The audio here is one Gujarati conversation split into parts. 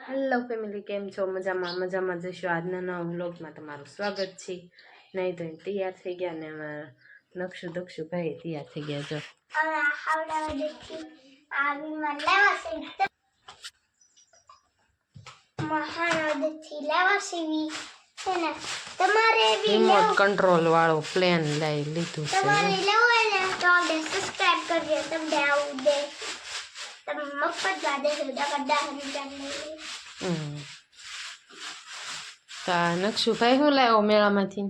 હેલો ફેમિલી, કેમ છો? મજામાં જશો. આજના નવા વ્લોગમાં તમારું સ્વાગત છે. નહીં તો તૈયાર થઈ ગયા ને અમારા નક્ષુ દક્ષુ ભાઈ તૈયાર થઈ ગયા. જો રિમોટ કંટ્રોલ વાળો પ્લેન લઈ લીધું છે. સબસ્ક્રાઇબ કરજો તમને આવું દે તમે મફત ગાડે છે નક્ષુભાઈ શું લાવ્યો મેળામાંથી?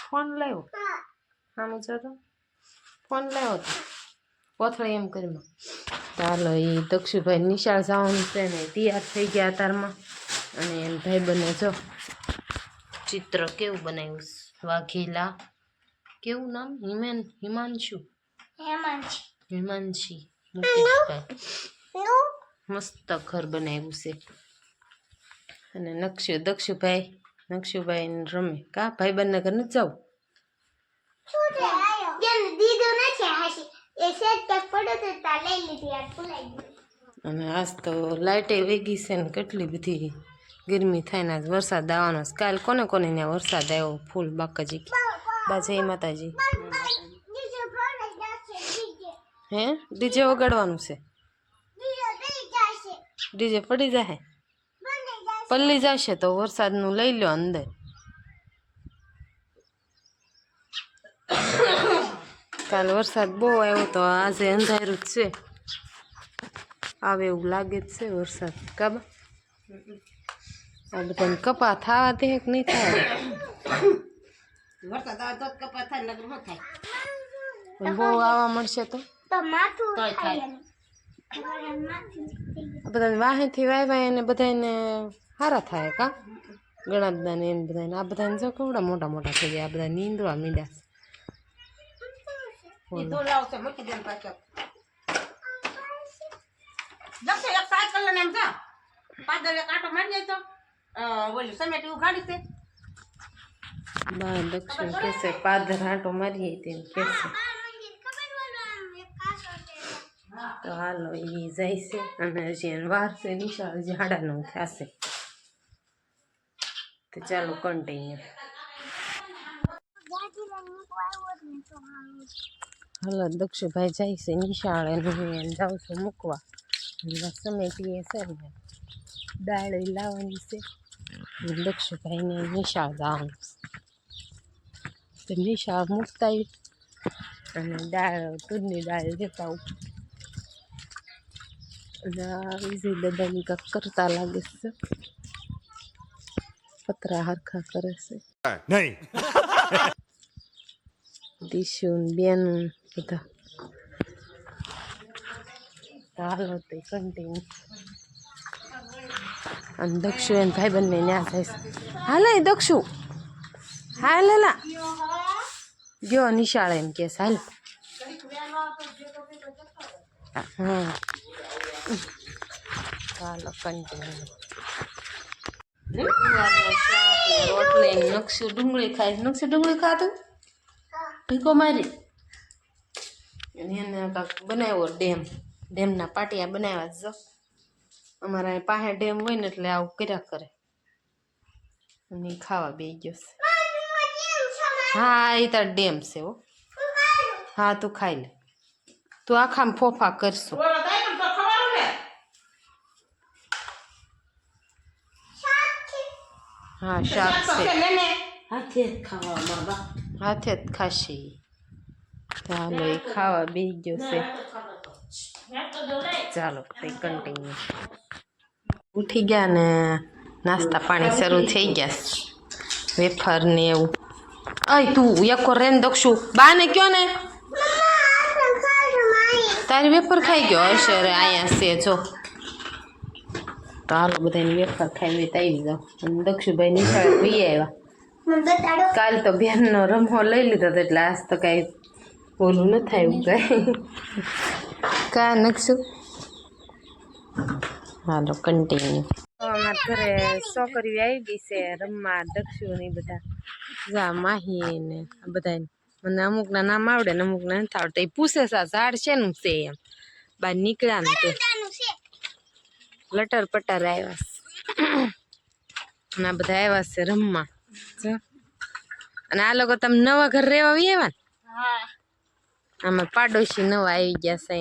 ફોન લાવ્યો. હા મુજો તો ફોન લાવ્યો તો કોથળી એમ કરીમાં. ચાલો, એ દક્ષુભાઈ નિશાળ જવાનું છે ને તૈયાર થઈ ગયા તારમાં. અને એમ ભાઈ બને જો ચિત્ર કેવું બનાવ્યું, વાઘેલા. કેવું નામ? હિમાંશી મુકેશભાઈ. મસ્ત ઘર બનાવ્યું છે. અને દક્ષુભાઈ રમે કા ભાઈ બંને ઘર નથી જાવ. અને આજ તો લાઇટે વેગી છે ને કેટલી બધી ગરમી થાય ને. આજ વરસાદ આવવાનો. કાલ કોને કોને ત્યાં વરસાદ આવ્યો ફૂલ બાકાજી બા. જય માતાજી. હે ડીજે વગાડવાનું છે? ડીજે પડી જાય, પલ્લી જશે તો વરસાદનું લઈ લો અંદર. કાલ વરસાદ બહુ આવ્યો તો આજે અંધારું જ છે. આવે એવું લાગે જ છે વરસાદ કાબા. આ બધાને કપા થવા દે કે નહીં થાય? વરસાદ આવે તો કપા થાય, નકર ન થાય. બહુ આવવા મળશે તો બધાને વાહેથી વાય એને બધાને સારા થાય કા. ઘણા બધાને એને બધાને આ બધાને જો કેવડા મોટા મોટા થઈ ગયા. આ બધા નીંદવા મીંડા. દક્ષિણ કેસે પાદર આંટો મારીએ તેમ કેસે. તો હાલો, એ જાય છે. અને હજી એને વાર છે નિશાળ, હજી 9:30 થશે. તો ચાલો કન્ટિન્યુ. હાલો, દક્ષુભાઈ જાય છે નિશાળે અને હું એને જાઉં છું મૂકવા. સમેટીએ છે ને દાળ લાવવાની છે. દક્ષુભાઈને નિશાળ જવાનું છે. નિશાળ મૂકતા અને દાળ દૂધની દાળ લેતા આવું. વિજય દાદાની કાંક કરતા લાગે છે. પતરા હરખા કરે છે. દીશુ બેન બધા. હાલો તો કન્ટિન્યુ. અને દક્ષુ એને ભાઈ બંને ન્યા થાય છે. હાલે દક્ષુ, હા લેલા ગયો નિશાળે એમ કે હાલ. હા ચાલો કન્ટિન્યુ. રોટલી નક્ષુ ડુંગળી ખાય. નક્ષુ ડુંગળી ખાતું ભીકો મારી. એને કાંક બનાવ્યો ડેમના પાટિયા બનાવ્યા. જો અમારા પાસે ડેમ હોય ને એટલે આવું કર્યા કરે. અને ખાવા બે ગયો છે. હા એ તાર ડેમ છે હો. હા તું ખાઈ લે. તું આખામાં ફોફા કરશું. હા શાક છે. હાથે જ ખાશે. ચાલો એ ખાવા બે ગયો છે. ચાલો તે કન્ટિન્યુ. ઉઠી ગયા ને નાસ્તા પાણી શરૂ થઈ ગયા. વેફર ને એવું. અય તું એકો રેન દક્ષુ બાને કયો ને તારી વેફર ખાઈ ગયો હશે. રે અહીંયા છે જો. તો હાલો બધાની વેફર ખાઈ આવી જાઓ. અને દક્ષુભાઈ નિશાળે પી આવ્યા. કાલ તો બેનનો રમવો લઈ લીધો એટલે આજ તો કઈ ઓલું ન થાય એવું કઈ કા નક્ષુ. હાલો કન્ટિન્યુ. અમારા ઘરે છોકરીઓ આવી ગઈ છે રમવા. દક્ષુ ને બધા જા માહી ને બધા. મને અમુક ના નામ આવડે ને અમુક ના નથી આવડતા. એ પૂછે છે ઝાડ શેનું છે એમ. બહાર નીકળ્યા ને તે તાનું છે લટર પટર આવ્યા છે અને આ બધા આવ્યા છે રમવા જો. અને આ લોકો તમે નવા ઘર રહેવા આવી આવ્યા ને હા આમાં પાડોશી નવા આવી ગયા છે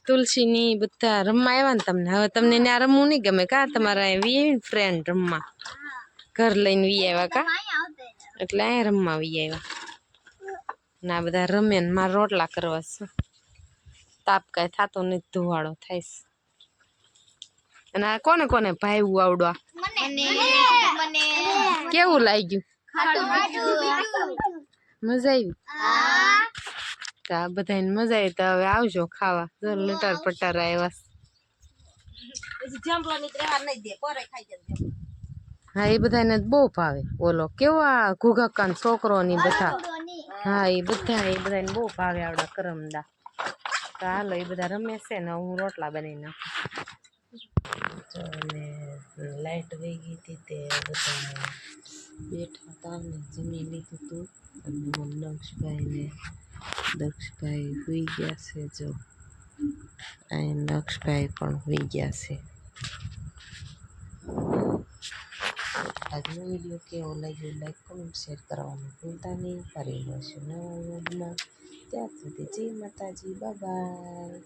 તુલસીની બધા રમવા આવ્યા ને તમને હવે તમને ત્યાં રમવું નહીં ગમે કા તમારા વી ફ્રેન્ડ રમવા ઘર લઈને વી આવ્યા કા અહીંયા આવતે એટલે અહીંયા રમવા વી આવ્યા ને આ બધા રમે ને મારા રોટલા કરવા છે તાપ કાંઈ થતો નથી ધુવાળો થાય છે અને આ કોને કોને ભાઈ આવડવા મને કેવું લાગ્યું ખાટું મજા આવી હા તો આ બધાને મજા આવી તો હવે આવજો ખાવા જો લટર પટર આવ્યા છે. પછી જંપલો ની રહેવા નહીં દે કોરે ખાઈ જશે હા એ બધાને જ બહુ ભાવે ઓલો કેવો આ ઘુઘકાન છોકરો ની બધા હા એ બધાને બહુ ભાવે આવડા કરમદા તો હાલો એ બધા રમે છે ને હું રોટલા બનાવી નાખું લાઈટ વહી ગઈ હતી તે બધા બેઠા હતા ને જમી લીધું હતું અને દક્ષભાઈ સુઈ ગયા છે જો અહીં દક્ષભાઈ પણ સુઈ ગયા છે. આજનો વિડીયો કેવો લાગ્યો લાઈક કમેન્ટ શેર કરવાનું ભૂલતા નહીં. ફરી મળશું નવા વ્લોગમાં. ત્યાં સુધી જય માતાજી, બાય બાય.